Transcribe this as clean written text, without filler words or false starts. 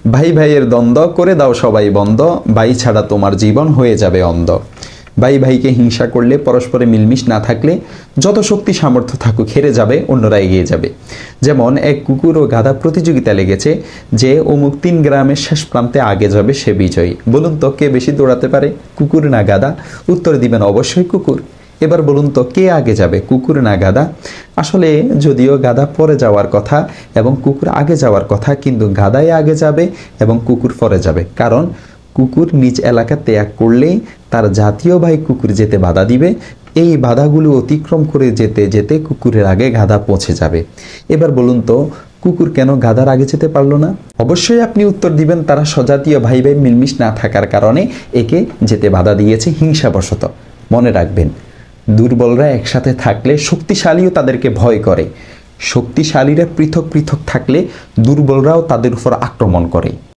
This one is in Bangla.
ভাই ভাইয়ের দ্বন্দ্ব করে দাও সবাই বন্ধ, ভাই ছাড়া তোমার জীবন হয়ে যাবে অন্ধ। ভাই ভাইকে হিংসা করলে, পরস্পরে মিলমিশ না থাকলে যত শক্তি সামর্থ্য থাকুক হেরে যাবে, অন্যরা এগিয়ে যাবে। যেমন এক কুকুর ও গাধা প্রতিযোগিতা লেগেছে যে অমুক 3 গ্রামের শেষ প্রান্তে আগে যাবে সে বিজয়ী। বলুন তো কে বেশি দৌড়াতে পারে, কুকুর না গাধা? উত্তর দিবেন অবশ্যই কুকুর। এবার বলুন তো কে আগে যাবে, কুকুর না গাধা? আসলে যদিও গাধা পরে যাওয়ার কথা এবং কুকুর আগে যাওয়ার কথা, কিন্তু গাধাই আগে যাবে এবং কুকুর পরে যাবে। কারণ কুকুর নিজ এলাকা ত্যাগ করলেই তার জাতীয় ভাই কুকুর যেতে বাধা দিবে। এই বাধাগুলো অতিক্রম করে যেতে যেতে কুকুরের আগে গাধা পৌঁছে যাবে। এবার বলুন তো কুকুর কেন গাধার আগে যেতে পারলো না? অবশ্যই আপনি উত্তর দিবেন তারা স্বজাতীয় ভাই ভাই মিলমিশ না থাকার কারণে একে যেতে বাধা দিয়েছে হিংসাবশত। মনে রাখবেন, দুর্বলরা একসাথে থাকলে শক্তিশালীও তাদেরকে ভয় করে, শক্তিশালীরা পৃথক পৃথক থাকলে দুর্বলরাও তাদের উপর আক্রমণ করে।